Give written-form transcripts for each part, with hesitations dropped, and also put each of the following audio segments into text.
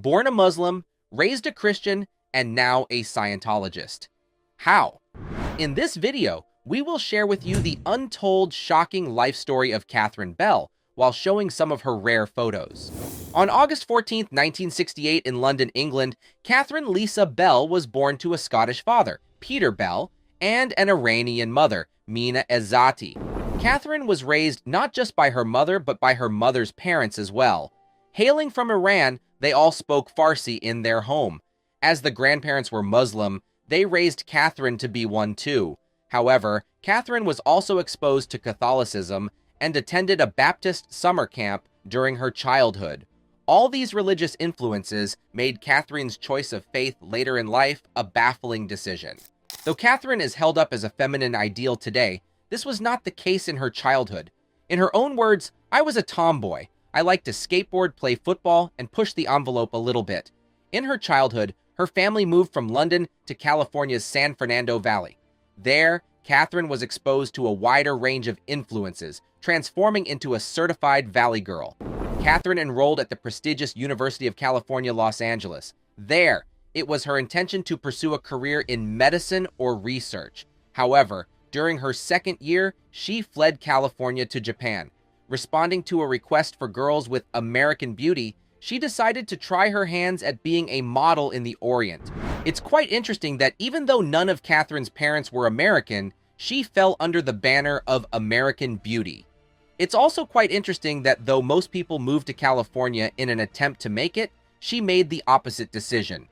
born a Muslim, raised a Christian, and now a Scientologist. How? In this video, we will share with you the untold, shocking life story of Catherine Bell, while showing some of her rare photos. On August 14, 1968 in London, England, Catherine Lisa Bell was born to a Scottish father, Peter Bell, and an Iranian mother, Mina Ezzati. Catherine was raised not just by her mother, but by her mother's parents as well. Hailing from Iran, they all spoke Farsi in their home. As the grandparents were Muslim, they raised Catherine to be one too. However, Catherine was also exposed to Catholicism and attended a Baptist summer camp during her childhood. All these religious influences made Catherine's choice of faith later in life a baffling decision. Though Catherine is held up as a feminine ideal today, this was not the case in her childhood. In her own words, "I was a tomboy. I liked to skateboard, play football, and push the envelope a little bit." In her childhood, her family moved from London to California's San Fernando Valley. There, Catherine was exposed to a wider range of influences, transforming into a certified Valley girl. Catherine enrolled at the prestigious University of California, Los Angeles. There, it was her intention to pursue a career in medicine or research. However, during her second year, she fled California to Japan. Responding to a request for girls with American beauty, she decided to try her hands at being a model in the Orient. It's quite interesting that even though none of Catherine's parents were American, she fell under the banner of American beauty. It's also quite interesting that though most people moved to California in an attempt to make it, she made the opposite decision.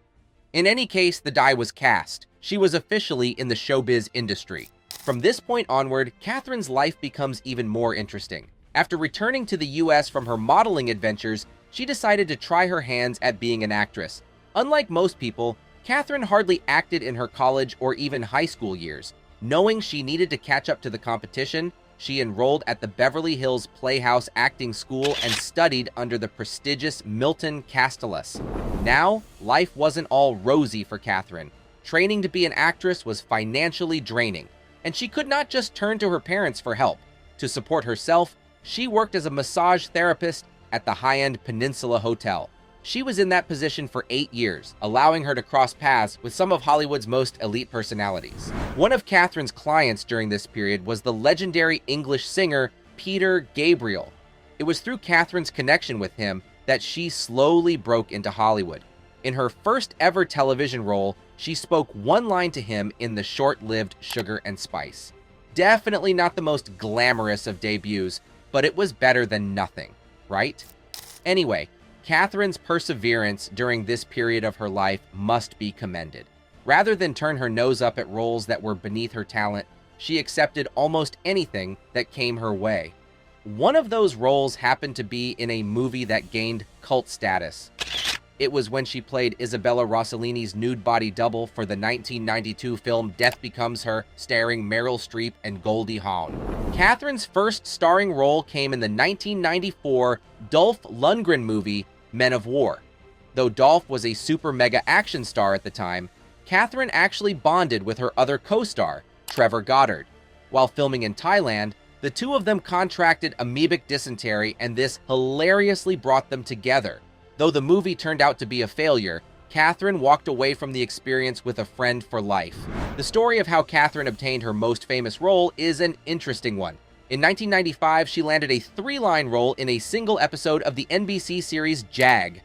In any case, the die was cast. She was officially in the showbiz industry. From this point onward, Catherine's life becomes even more interesting. After returning to the US from her modeling adventures, she decided to try her hands at being an actress. Unlike most people, Catherine hardly acted in her college or even high school years. Knowing she needed to catch up to the competition, she enrolled at the Beverly Hills Playhouse Acting School and studied under the prestigious Milton Castellas. Now, life wasn't all rosy for Catherine. Training to be an actress was financially draining, and she could not just turn to her parents for help. To support herself, she worked as a massage therapist at the high-end Peninsula Hotel. She was in that position for 8 years, allowing her to cross paths with some of Hollywood's most elite personalities. One of Catherine's clients during this period was the legendary English singer Peter Gabriel. It was through Catherine's connection with him that she slowly broke into Hollywood. In her first ever television role, she spoke one line to him in the short-lived Sugar and Spice. Definitely not the most glamorous of debuts, but it was better than nothing, right? Anyway, Catherine's perseverance during this period of her life must be commended. Rather than turn her nose up at roles that were beneath her talent, she accepted almost anything that came her way. One of those roles happened to be in a movie that gained cult status. It was when she played Isabella Rossellini's nude body double for the 1992 film Death Becomes Her, starring Meryl Streep and Goldie Hawn. Catherine's first starring role came in the 1994 Dolph Lundgren movie Men of War. Though Dolph was a super mega action star at the time, Catherine actually bonded with her other co-star, Trevor Goddard. While filming in Thailand, the two of them contracted amoebic dysentery, and this hilariously brought them together. Though the movie turned out to be a failure, Catherine walked away from the experience with a friend for life. The story of how Catherine obtained her most famous role is an interesting one. In 1995, she landed a 3-line role in a single episode of the NBC series Jag.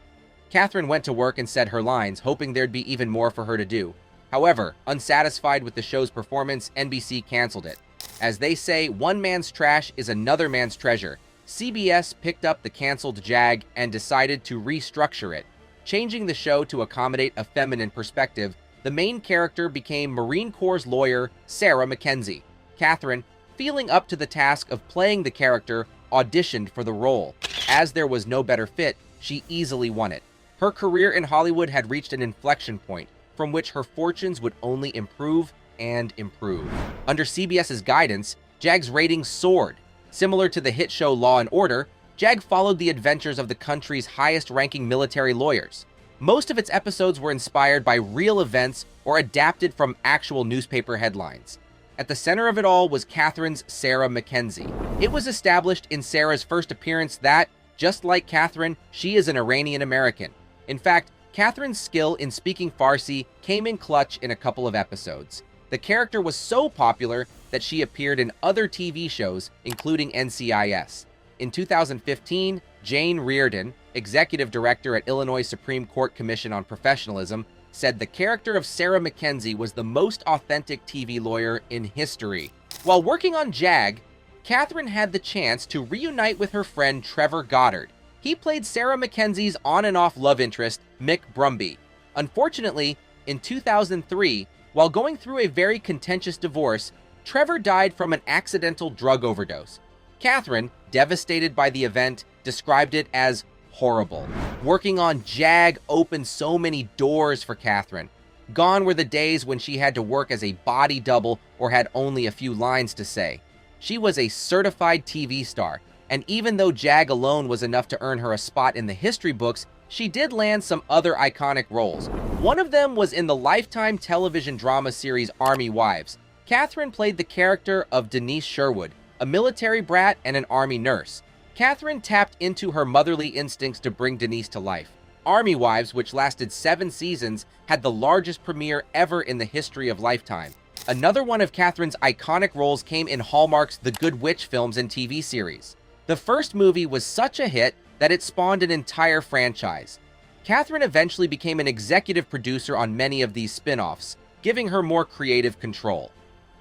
Catherine went to work and said her lines, hoping there'd be even more for her to do. However, unsatisfied with the show's performance, NBC canceled it. As they say, one man's trash is another man's treasure. CBS picked up the canceled Jag and decided to restructure it. Changing the show to accommodate a feminine perspective, the main character became Marine Corps lawyer Sarah Mackenzie. Catherine, feeling up to the task of playing the character, auditioned for the role. As there was no better fit, she easily won it. Her career in Hollywood had reached an inflection point, from which her fortunes would only improve and improve. Under CBS's guidance, JAG's ratings soared. Similar to the hit show Law & Order, JAG followed the adventures of the country's highest-ranking military lawyers. Most of its episodes were inspired by real events or adapted from actual newspaper headlines. At the center of it all was Catherine's Sarah Mackenzie. It was established in Sarah's first appearance that, just like Catherine, she is an Iranian American. In fact, Catherine's skill in speaking Farsi came in clutch in a couple of episodes. The character was so popular that she appeared in other TV shows, including NCIS. In 2015, Jane Reardon, executive director at Illinois Supreme Court Commission on Professionalism, said the character of Sarah Mackenzie was the most authentic TV lawyer in history. While working on JAG, Catherine had the chance to reunite with her friend Trevor Goddard. He played Sarah Mackenzie's on and off love interest, Mick Brumby. Unfortunately, in 2003, while going through a very contentious divorce, Trevor died from an accidental drug overdose. Catherine, devastated by the event, described it as horrible. Working on JAG opened so many doors for Catherine. Gone were the days when she had to work as a body double or had only a few lines to say. She was a certified TV star, and even though JAG alone was enough to earn her a spot in the history books, she did land some other iconic roles. One of them was in the Lifetime television drama series Army Wives. Catherine played the character of Denise Sherwood, a military brat and an army nurse. Catherine tapped into her motherly instincts to bring Denise to life. Army Wives, which lasted 7 seasons, had the largest premiere ever in the history of Lifetime. Another one of Catherine's iconic roles came in Hallmark's The Good Witch films and TV series. The first movie was such a hit that it spawned an entire franchise. Catherine eventually became an executive producer on many of these spin-offs, giving her more creative control.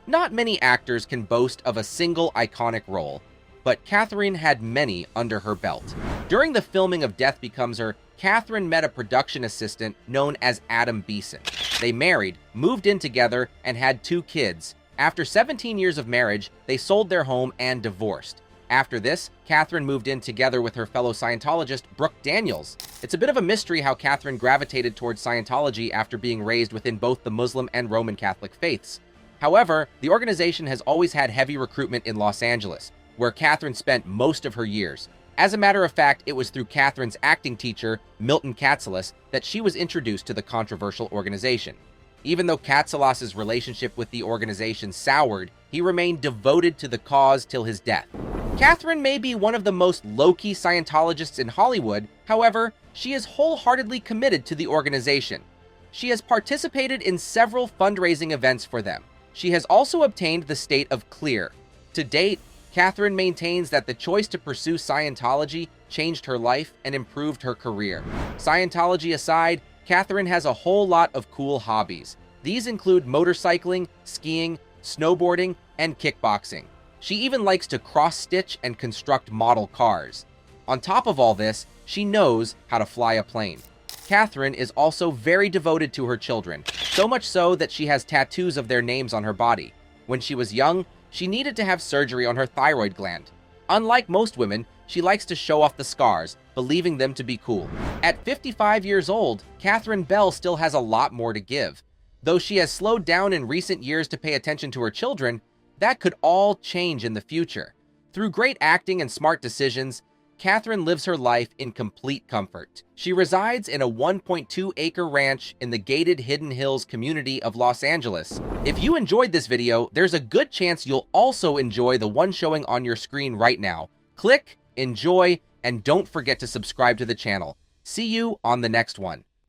Not many actors can boast of a single iconic role, but Catherine had many under her belt. During the filming of Death Becomes Her, Catherine met a production assistant known as Adam Beeson. They married, moved in together, and had 2 kids. After 17 years of marriage, they sold their home and divorced. After this, Catherine moved in together with her fellow Scientologist, Brooke Daniels. It's a bit of a mystery how Catherine gravitated towards Scientology after being raised within both the Muslim and Roman Catholic faiths. However, the organization has always had heavy recruitment in Los Angeles, where Catherine spent most of her years. As a matter of fact, it was through Catherine's acting teacher, Milton Katselas, that she was introduced to the controversial organization. Even though Katselas' relationship with the organization soured, he remained devoted to the cause till his death. Catherine may be one of the most low-key Scientologists in Hollywood, however, she is wholeheartedly committed to the organization. She has participated in several fundraising events for them. She has also obtained the state of clear. To date, Catherine maintains that the choice to pursue Scientology changed her life and improved her career. Scientology aside, Catherine has a whole lot of cool hobbies. These include motorcycling, skiing, snowboarding, and kickboxing. She even likes to cross-stitch and construct model cars. On top of all this, she knows how to fly a plane. Catherine is also very devoted to her children, so much so that she has tattoos of their names on her body. When she was young, she needed to have surgery on her thyroid gland. Unlike most women, she likes to show off the scars, believing them to be cool. At 55 years old, Catherine Bell still has a lot more to give. Though she has slowed down in recent years to pay attention to her children, that could all change in the future. Through great acting and smart decisions, Catherine lives her life in complete comfort. She resides in a 1.2-acre ranch in the gated Hidden Hills community of Los Angeles. If you enjoyed this video, there's a good chance you'll also enjoy the one showing on your screen right now. Click, enjoy, and don't forget to subscribe to the channel. See you on the next one.